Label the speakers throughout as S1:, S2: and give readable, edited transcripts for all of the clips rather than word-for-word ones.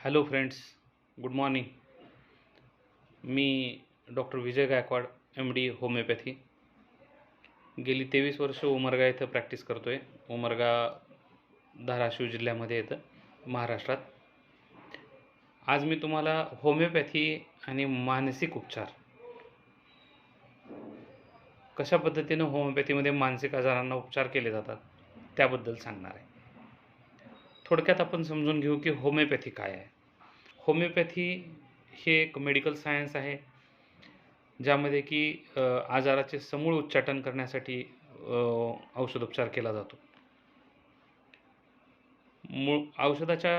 S1: Hello friends, good morning. मी doctor Vijay Gaikwad, MD homoeopathy. गेली 23 वर्ष उमरगा इथं प्रॅक्टिस करतो आहे. उमरगा धाराशिव जिल्ह्यामध्ये येतं, महाराष्ट्रात. आज मी तुम्हाला होमिओपॅथी आणि मानसिक उपचार कशा पद्धतीनं होमिओपॅथीमध्ये मानसिक आजारांना उपचार केले जातात त्याबद्दल सांगणार आहे. थोडक्यात आपण समजून घेऊ की होमिओपॅथी काय आहे. होमिओपॅथी हे एक मेडिकल सायन्स आहे ज्यामध्ये की आजाराचे समूळ उच्चाटन करण्यासाठी औषधोपचार केला जातो. औषधाच्या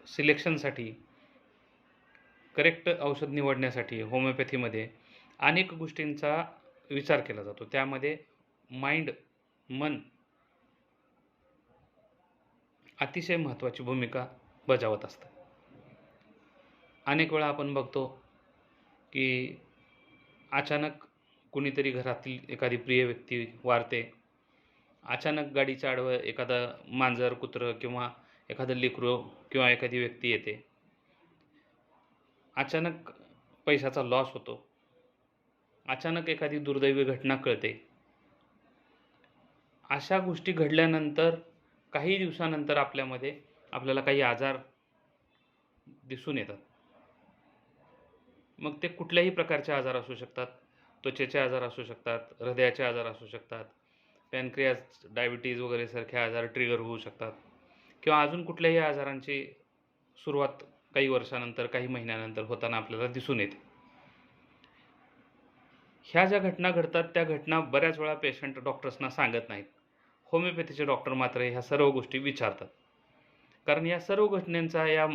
S1: सिलेक्शनसाठी, करेक्ट औषध निवडण्यासाठी होमिओपॅथीमध्ये अनेक गोष्टींचा विचार केला जातो. त्यामध्ये मन अतिशय महत्त्वाची भूमिका बजावत असतं. अनेक वेळा आपण बघतो की अचानक कुणीतरी घरातील एखादी प्रिय व्यक्ती वारते. अचानक गाडीच्या आडवं एखादं मांजर, कुत्रं किंवा एखादं लेकरू किंवा एखादी व्यक्ती येते. अचानक पैशाचा लॉस होतो. अचानक एखादी दुर्दैवी घटना कळते. अशा गोष्टी घडल्यानंतर काही दिवसानंतर आपल्याला काही आजार दिसून येतात. मग ते कुठल्याही प्रकारचे आजार असू शकतात. त्वचेचे आजार असू शकतात, हृदयाचे आजार असू शकतात, पॅनक्रियाज, डायबिटीज वगैरे सारखे आजार ट्रिगर होऊ शकतात, किंवा अजून कुठल्याही आजारांची सुरुवात काही वर्षानंतर, काही महिन्यानंतर होताना आपल्याला दिसून येते. ह्या ज्या घटना घडतात त्या घटना बऱ्याच वेळा पेशंट डॉक्टर्सना सांगत नाहीत. होमिओपॅथीचे डॉक्टर मात्र ह्या सर्व गोष्टी विचारतात. कारण या सर्व घटनांचा, या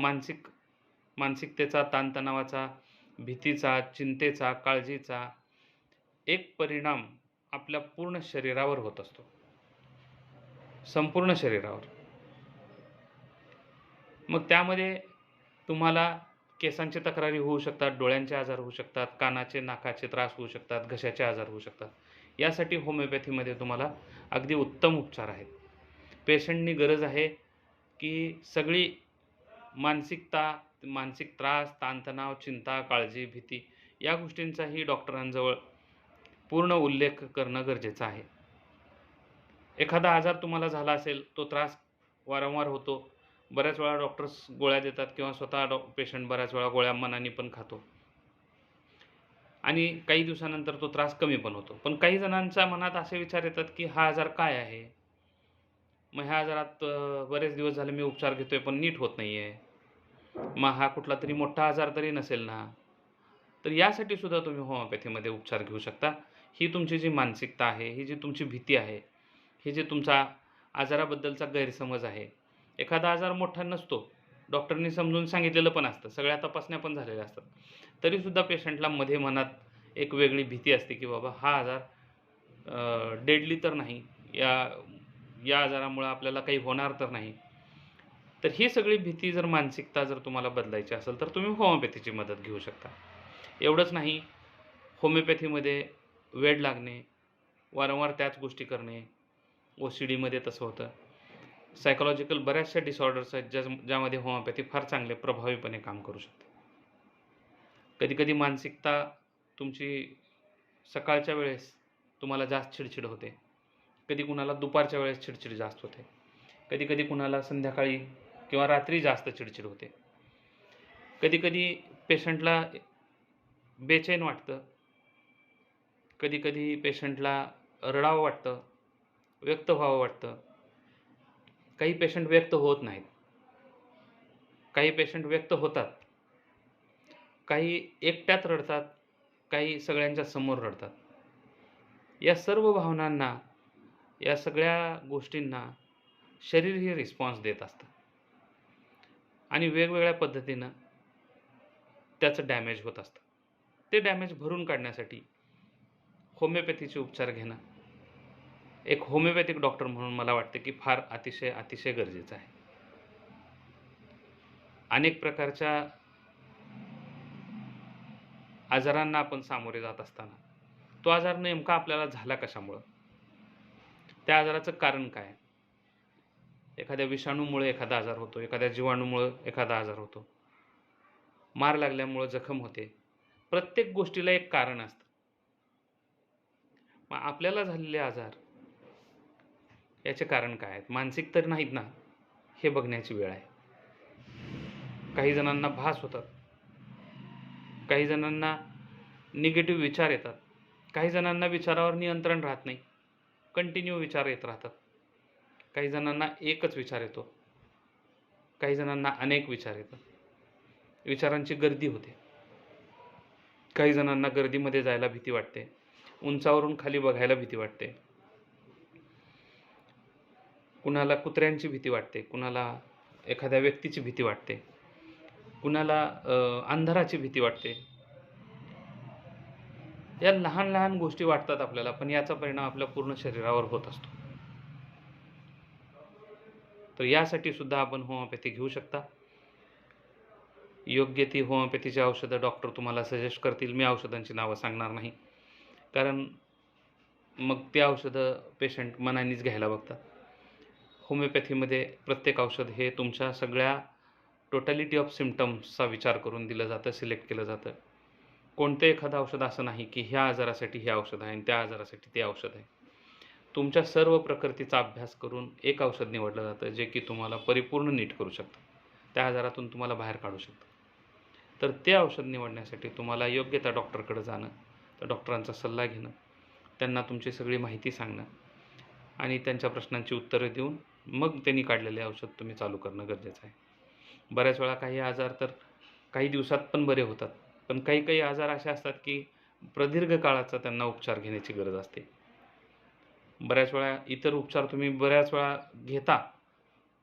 S1: मानसिकतेचा, ताणतणावाचा, भीतीचा, चिंतेचा, काळजीचा एक परिणाम आपल्या पूर्ण शरीरावर होत असतो, संपूर्ण शरीरावर. मग त्यामध्ये तुम्हाला केसांची तक्रारी होऊ शकतात, डोळ्यांचे आजार होऊ शकतात, कानाचे, नाकाचे त्रास होऊ शकतात, घशाचे आजार होऊ शकतात. यासाठी होमिओपॅथीमध्ये तुम्हाला अगदी उत्तम उपचार आहेत. पेशंटनी गरज आहे की सगळी मानसिक त्रास, ताणतणाव, चिंता, काळजी, भीती या गोष्टींचाही डॉक्टरांजवळ पूर्ण उल्लेख करणं गरजेचं आहे. एखादा आजार तुम्हाला झाला असेल, तो त्रास वारंवार होतो, बऱ्याच वेळा डॉक्टर्स गोळ्या देतात किंवा स्वतः पेशंट बऱ्याच वेळा गोळ्या मनाने पण खातो आणि काही दिवसानंतर तो त्रास कमी पण होतो. पण काही जणांच्या मनात असे विचार येतात की हा आजार काय आहे, मग ह्या आजारात बरेच दिवस झाले मी उपचार घेतोय पण नीट होत नाही आहे, मग हा कुठला तरी मोठा आजार तरी नसेल ना. तर यासाठी सुद्धा तुम्ही होमिओपॅथीमध्ये उपचार घेऊ शकता. ही तुमची जी मानसिकता आहे, ही जी तुमची भीती आहे, ही जी तुमचा आजाराबद्दलचा गैरसमज आहे. एखादा आजार मोठा नसतो, डॉक्टरनी समजून सांगितलेलं पण असतं, सगळ्या तपासण्या पण झालेल्या असतात, तरीसुद्धा पेशंटला मध्ये मनात एक वेगळी भीती असते की बाबा हा आजार डेडली तर नाही, या आजारामुळे आपल्याला काही होणार तर नाही. तर ही सगळी भीती, मानसिकता जर तुम्हाला बदलायची असेल तर तुम्ही होमिओपॅथीची मदत घेऊ शकता. एवढंच नाही, होमिओपॅथीमध्ये वेड लागणे, वारंवार त्याच गोष्टी करणे, OCDमध्ये तसं होतं. सायकोलॉजिकल बऱ्याचशा डिसऑर्डर्स आहेत ज्यामध्ये होमिओपॅथी फार चांगले प्रभावीपणे काम करू शकते. कधीकधी मानसिकता तुमची सकाळच्या वेळेस तुम्हाला जास्त चिडचिड होते, कधी कुणाला दुपारच्या वेळेस चिडचिड जास्त होते, कधीकधी कुणाला संध्याकाळी किंवा रात्री जास्त चिडचिड होते. कधीकधी पेशंटला बेचैन वाटतं, कधीकधी पेशंटला रडावं वाटतं, व्यक्त व्हावं वाटतं. काही पेशंट व्यक्त होत नाहीत, काही पेशंट व्यक्त होतात, काही एकट्यात रडतात, काही सगळ्यांच्या समोर रडतात. या सर्व भावनांना, या सगळ्या गोष्टींना शरीरही रिस्पॉन्स देत असतं आणि वेगवेगळ्या पद्धतीनं त्याचं डॅमेज होत असतं. ते डॅमेज भरून काढण्यासाठी होमिओपॅथीचे उपचार घेणं एक होमिओपॅथिक डॉक्टर म्हणून मला वाटते की फार अतिशय गरजेचं आहे. अनेक प्रकारच्या आजारांना आपण सामोरे जात असताना तो आजार नेमका आपल्याला झाला कशामुळं, त्या आजाराचं कारण काय, एखाद्या विषाणूमुळे एखादा आजार होतो, एखाद्या जीवाणूमुळे एखादा आजार होतो, मार लागल्यामुळं जखम होते. प्रत्येक गोष्टीला एक कारण असतं. मग आपल्याला झालेले आजार याचे कारण काय आहेत? मानसिक तर नाहीत ना, हे बघण्याची वेळ आहे. काही जणांना भास होतात, काही जणांना निगेटिव्ह विचार येतात, काही जणांना विचारावर नियंत्रण राहत नाही, कंटिन्यू विचार येत राहतात. काही जणांना एकच विचार येतो, काही जणांना अनेक विचार येतात. विचारांची गर्दी होते. काही जणांना गर्दीमध्ये जायला भीती वाटते, उंचावरून खाली बघायला भीती वाटते, कुणाला कुत्र्यांची भीती वाटते, कुणाला एखाद्या व्यक्तीची भीती वाटते, कुणाला अंधाराची भीती वाटते. या लहान लहान गोष्टी वाटतात आपल्याला, पण याचा परिणाम आपल्या पूर्ण शरीरावर होत असतो. तर यासाठी सुद्धा आपण होमिओपॅथी घेऊ शकता. योग्य ती होमिओपॅथीची औषधं डॉक्टर तुम्हाला सजेस्ट करतील. मी औषधांची नावं सांगणार नाही, कारण मग ते औषधं पेशंट मनानेच घ्यायला बघतात. होमिओपॅथीमध्ये प्रत्येक औषध हे तुमच्या सगळ्या टोटॅलिटी ऑफ सिम्पटम्सचा विचार करून दिलं जातं, सिलेक्ट केलं जातं. कोणतं एखादं औषध असं नाही की ह्या आजारासाठी हे औषध आहे आणि त्या आजारासाठी ते औषध आहे. तुमच्या सर्व प्रकृतीचा अभ्यास करून एक औषध निवडलं जातं, जे की तुम्हाला परिपूर्ण नीट करू शकतं, त्या आजारातून तुम्हाला बाहेर काढू शकतं. तर ते औषध निवडण्यासाठी तुम्हाला योग्य त्या डॉक्टरकडे जाणं, त्या डॉक्टरांचा सल्ला घेणं, त्यांना तुमची सगळी माहिती सांगणं आणि त्यांच्या प्रश्नांची उत्तरं देऊन मग त्यांनी काढलेले औषध तुम्ही चालू करणं गरजेचं आहे. बऱ्याच वेळा काही आजार तर काही दिवसात पण बरे होतात, पण काही काही आजार असे असतात की प्रदीर्घ काळाचा त्यांना उपचार घेण्याची गरज असते. बऱ्याच वेळा इतर उपचार तुम्ही बऱ्याच वेळा घेता,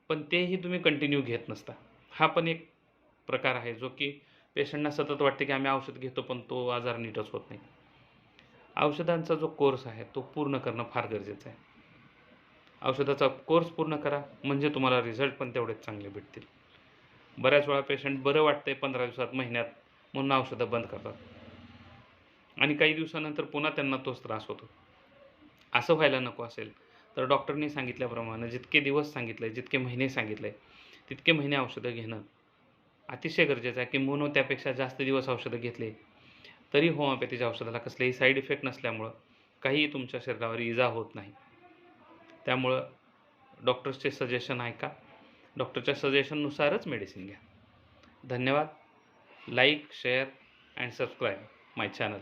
S1: पण तेही तुम्ही कंटिन्यू घेत नसता. हा पण एक प्रकार आहे, जो की पेशंटना सतत वाटते की आम्ही औषध घेतो पण तो आजार नीटच होत नाही. औषधांचा जो कोर्स आहे तो पूर्ण करणं फार गरजेचं आहे. औषधाचा कोर्स पूर्ण करा, म्हणजे तुम्हाला रिझल्ट पण तेवढेच चांगले भेटतील. बऱ्याच वेळा पेशंट बरं वाटतंय 15 दिवसात, महिन्यात, म्हणून औषधं बंद करतात आणि काही दिवसानंतर पुन्हा त्यांना तोच त्रास होतो. असं व्हायला नको असेल तर डॉक्टरनी सांगितल्याप्रमाणे जितके दिवस सांगितले, जितके महिने सांगितले, तितके महिने औषधं घेणं अतिशय गरजेचं आहे. किंबहुना त्यापेक्षा जास्त दिवस औषधं घेतले तरी होमिओपॅथीच्या औषधाला कसलेही साईड इफेक्ट नसल्यामुळं काहीही तुमच्या शरीरावर इजा होत नाही. त्यामुळं डॉक्टर्सचे सजेशन ऐका, डॉक्टरच्या सजेशननुसारच मेडिसिन घ्या. धन्यवाद. Like, share and subscribe my channel.